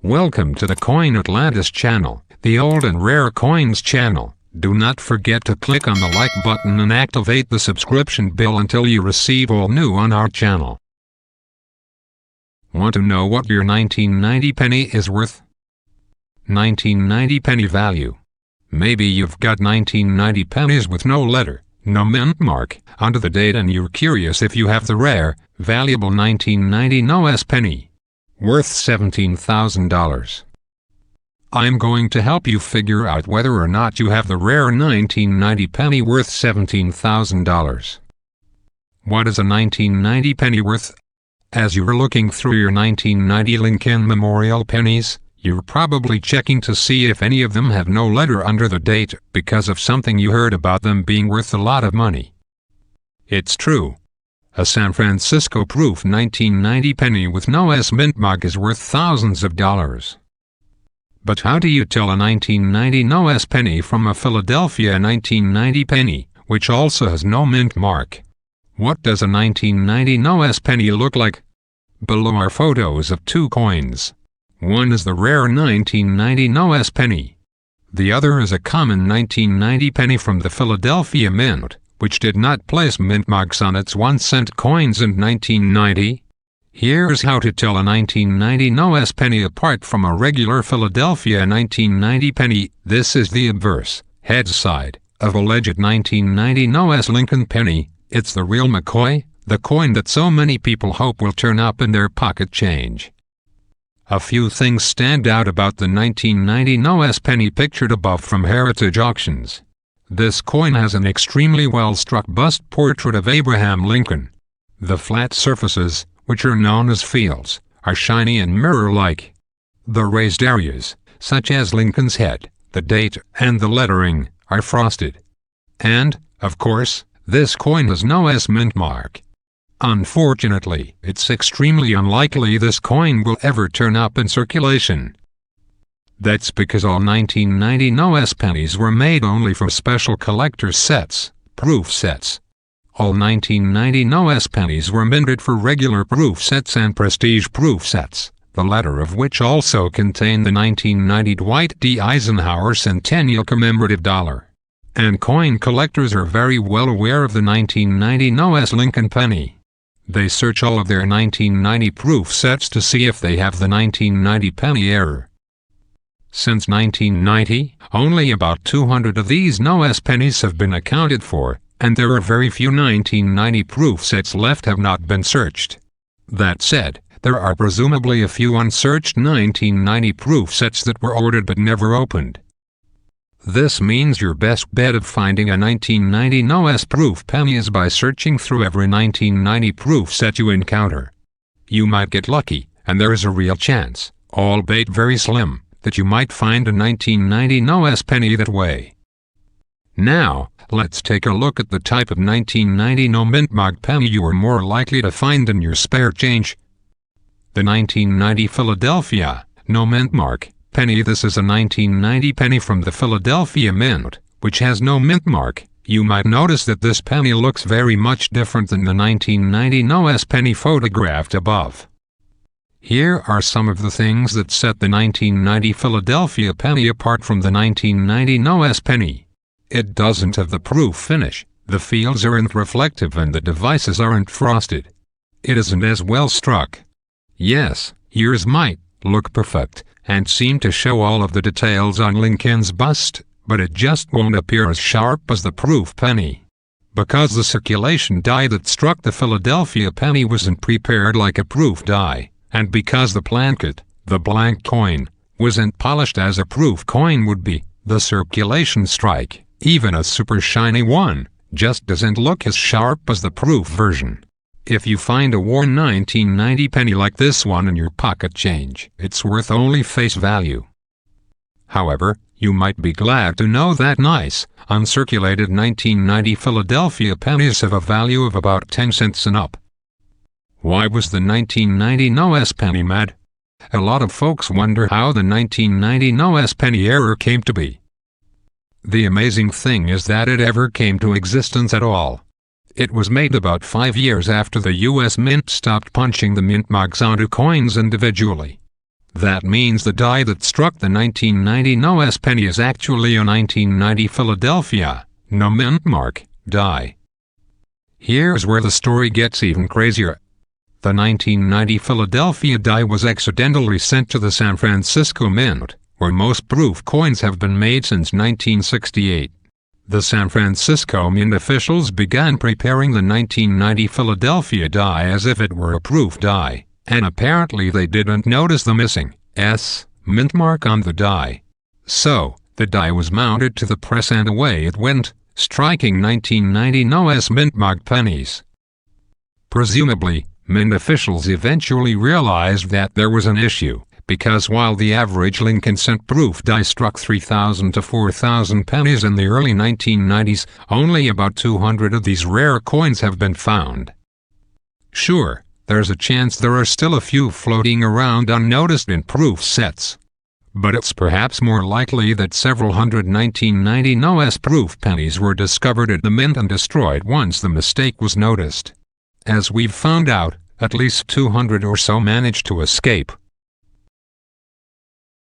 Welcome to the Coin Atlantis channel, the old and rare coins channel. Do not forget to click on the like button and activate the subscription bell until you receive all new on our channel. Want to know what your 1990 penny is worth? 1990 penny value. Maybe you've got 1990 pennies with no letter, no mint mark, under the date, and you're curious if you have the rare, valuable 1990 NOS penny, worth $17,000. I'm going to help you figure out whether or not you have the rare 1990 penny worth $17,000. What is a 1990 penny worth? As you're looking through your 1990 Lincoln Memorial pennies, you're probably checking to see if any of them have no letter under the date because of something you heard about them being worth a lot of money. It's true. A San Francisco proof 1990 penny with no S mint mark is worth thousands of dollars. But how do you tell a 1990 no S penny from a Philadelphia 1990 penny, which also has no mint mark? What does a 1990 no S penny look like? Below are photos of two coins. One is the rare 1990 no S penny. The other is a common 1990 penny from the Philadelphia Mint, which did not place mint marks on its 1-cent coins in 1990. Here's how to tell a 1990 no S penny apart from a regular Philadelphia 1990 penny. This is the obverse, head side, of alleged 1990 no S Lincoln penny. It's the real McCoy, the coin that so many people hope will turn up in their pocket change. A few things stand out about the 1990 no S penny pictured above from Heritage Auctions. This coin has an extremely well-struck bust portrait of Abraham Lincoln. The flat surfaces, which are known as fields, are shiny and mirror-like. The raised areas, such as Lincoln's head, the date, and the lettering, are frosted. And, of course, this coin has no S mint mark. Unfortunately, it's extremely unlikely this coin will ever turn up in circulation. That's because all 1990 no S pennies were made only for special collector's sets, proof sets. All 1990 no S pennies were minted for regular proof sets and prestige proof sets, the latter of which also contained the 1990 Dwight D. Eisenhower Centennial Commemorative Dollar. And coin collectors are very well aware of the 1990 no S Lincoln penny. They search all of their 1990 proof sets to see if they have the 1990 penny error. Since 1990, only about 200 of these no S pennies have been accounted for, and there are very few 1990 proof sets left have not been searched. That said, there are presumably a few unsearched 1990 proof sets that were ordered but never opened. This means your best bet of finding a 1990 no S proof penny is by searching through every 1990 proof set you encounter. You might get lucky, and there is a real chance, albeit very slim, that you might find a 1990 no S penny that way. Now, let's take a look at the type of 1990 no mint mark penny you are more likely to find in your spare change. The 1990 Philadelphia no mint mark penny. This is a 1990 penny from the Philadelphia Mint, which has no mint mark. You might notice that this penny looks very much different than the 1990 no S penny photographed above. Here are some of the things that set the 1990 Philadelphia penny apart from the 1990 no S penny. It doesn't have the proof finish, the fields aren't reflective, and the devices aren't frosted. It isn't as well struck. Yes, yours might look perfect and seem to show all of the details on Lincoln's bust, but it just won't appear as sharp as the proof penny. Because the circulation die that struck the Philadelphia penny wasn't prepared like a proof die, and because the plankett, the blank coin, wasn't polished as a proof coin would be, the circulation strike, even a super shiny one, just doesn't look as sharp as the proof version. If you find a worn 1990 penny like this one in your pocket change, it's worth only face value. However, you might be glad to know that nice, uncirculated 1990 Philadelphia pennies have a value of about 10 cents and up. Why was the 1990 no S penny mad? A lot of folks wonder how the 1990 no S penny error came to be. The amazing thing is that it ever came to existence at all. It was made about 5 years after the U.S. Mint stopped punching the mint marks onto coins individually. That means the die that struck the 1990 US penny is actually a 1990 Philadelphia, no mint mark, die. Here's where the story gets even crazier. The 1990 Philadelphia die was accidentally sent to the San Francisco Mint, where most proof coins have been made since 1968. The San Francisco Mint officials began preparing the 1990 Philadelphia die as if it were a proof die, and apparently they didn't notice the missing S mint mark on the die. So, the die was mounted to the press and away it went, striking 1990 US mint mark pennies. Presumably, Mint officials eventually realized that there was an issue, because while the average Lincoln cent proof die struck 3,000 to 4,000 pennies in the early 1990s, only about 200 of these rare coins have been found. Sure, there's a chance there are still a few floating around unnoticed in proof sets. But it's perhaps more likely that several hundred 1990 US proof pennies were discovered at the mint and destroyed once the mistake was noticed. As we've found out, at least 200 or so managed to escape.